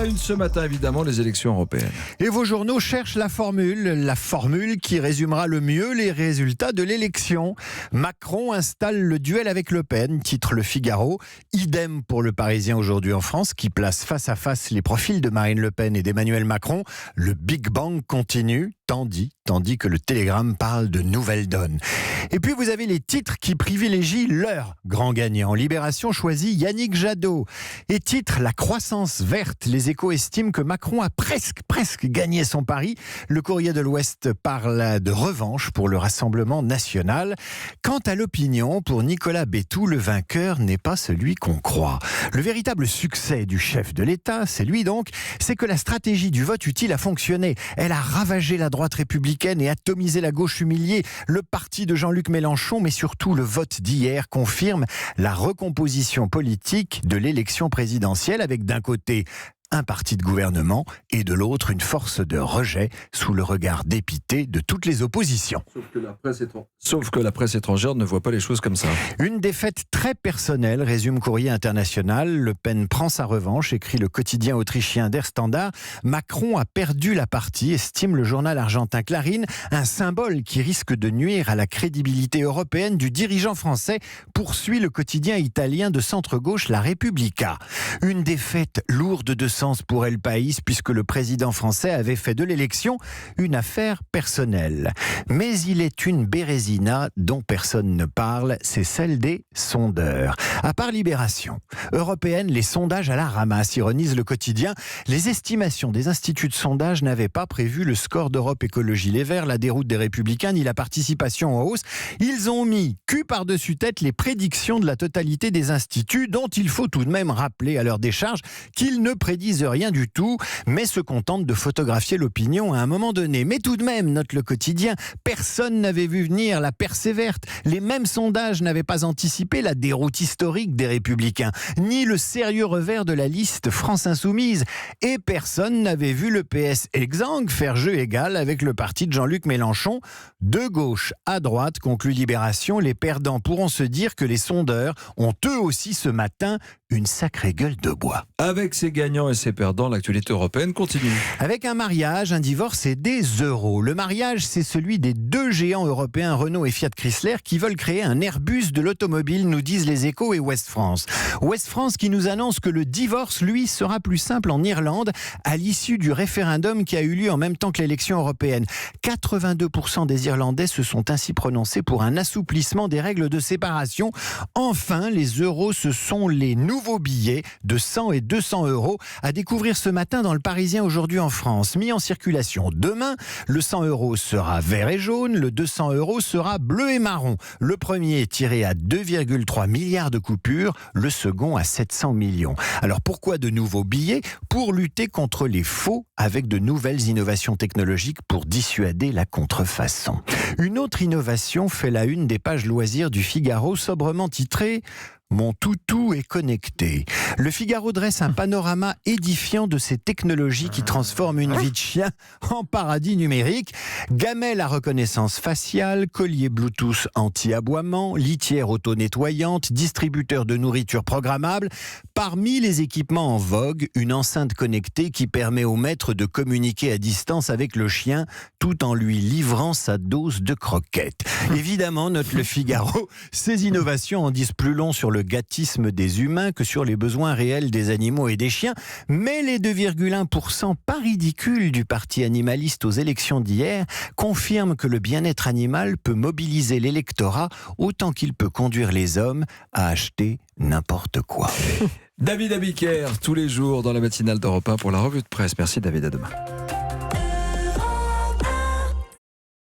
la une ce matin, évidemment, les élections européennes. Et vos journaux cherchent la formule qui résumera le mieux les résultats de l'élection. Macron installe le duel avec Le Pen, titre Le Figaro. Idem pour Le Parisien aujourd'hui en France, qui place face à face les profils de Marine Le Pen et d'Emmanuel Macron. Le Big Bang continue, tandis que le Télégramme parle de nouvelles donnes. Et puis vous avez les titres qui privilégient leur grand gagnant. Libération choisit Yannick Jadot. Et titre La croissance verte. Les Échos estiment que Macron a presque gagné son pari. Le Courrier de l'Ouest parle de revanche pour le Rassemblement national. Quant à l'opinion, pour Nicolas Bétou, le vainqueur n'est pas celui qu'on croit. Le véritable succès du chef de l'État, c'est lui donc, c'est que la stratégie du vote utile a fonctionné. Elle a ravagé la droite républicaine et atomisé la gauche humiliée. Le parti de Jean-Luc Mélenchon, mais surtout le vote d'hier confirme la recomposition politique de l'élection présidentielle avec d'un côté un parti de gouvernement et de l'autre une force de rejet sous le regard dépité de toutes les oppositions. Sauf que la presse étrangère ne voit pas les choses comme ça. Une défaite très personnelle, résume Courrier International. Le Pen prend sa revanche, écrit le quotidien autrichien Der Standard. Macron a perdu la partie, estime le journal argentin Clarín, un symbole qui risque de nuire à la crédibilité européenne du dirigeant français, poursuit le quotidien italien de centre-gauche La Repubblica. Une défaite lourde de sens pour El País, puisque le président français avait fait de l'élection une affaire personnelle. Mais il est une bérésina dont personne ne parle, c'est celle des sondeurs. À part Libération européenne, les sondages à la ramasse, ironise le quotidien. Les estimations des instituts de sondage n'avaient pas prévu le score d'Europe Écologie Les Verts, la déroute des Républicains, ni la participation en hausse. Ils ont mis cul par-dessus tête les prédictions de la totalité des instituts, dont il faut tout de même rappeler à leur décharge qu'ils ne prédisent rien du tout, mais se contentent de photographier l'opinion à un moment donné. Mais tout de même, note le quotidien, personne n'avait vu venir la percée verte. Les mêmes sondages n'avaient pas anticipé la déroute historique des Républicains, ni le sérieux revers de la liste France Insoumise. Et personne n'avait vu le PS exsangue faire jeu égal avec le parti de Jean-Luc Mélenchon. De gauche à droite, conclut Libération, les perdants pourront se dire que les sondeurs ont eux aussi ce matin une sacrée gueule de bois. Avec ses gagnants et ses perdants, l'actualité européenne continue. Avec un mariage, un divorce et des euros. Le mariage, c'est celui des deux géants européens Renault et Fiat Chrysler qui veulent créer un Airbus de l'automobile, nous disent les Échos et Ouest France. Ouest France qui nous annonce que le divorce, lui, sera plus simple en Irlande à l'issue du référendum qui a eu lieu en même temps que l'élection européenne. 82% des Irlandais se sont ainsi prononcés pour un assouplissement des règles de séparation. Enfin, les euros, ce sont les nouveaux billets de 100 et 200 euros à découvrir ce matin dans le Parisien aujourd'hui en France. Mis en circulation demain, le 100 euros sera vert et jaune, le 200 euros sera bleu et marron. Le premier est tiré à 2,3 milliards de coupures, le second à 700 millions. Alors pourquoi de nouveaux billets ? Pour lutter contre les faux avec de nouvelles innovations technologiques pour dissuader la contrefaçon. Une autre innovation fait la une des pages loisirs du Figaro, sobrement titrée « Mon toutou est connecté ». Le Figaro dresse un panorama édifiant de ces technologies qui transforment une vie de chien en paradis numérique. Gamelle à reconnaissance faciale, collier Bluetooth anti-aboiement, litière auto-nettoyante, distributeur de nourriture programmable. Parmi les équipements en vogue, une enceinte connectée qui permet au maître de communiquer à distance avec le chien tout en lui livrant sa dose de croquettes. Évidemment, note le Figaro, ces innovations en disent plus long sur le gâtisme des humains que sur les besoins réels des animaux et des chiens, mais les 2,1% pas ridicules du parti animaliste aux élections d'hier confirment que le bien-être animal peut mobiliser l'électorat autant qu'il peut conduire les hommes à acheter n'importe quoi. David Abiker, tous les jours dans la matinale d'Europe 1 pour la revue de presse. Merci David, à demain.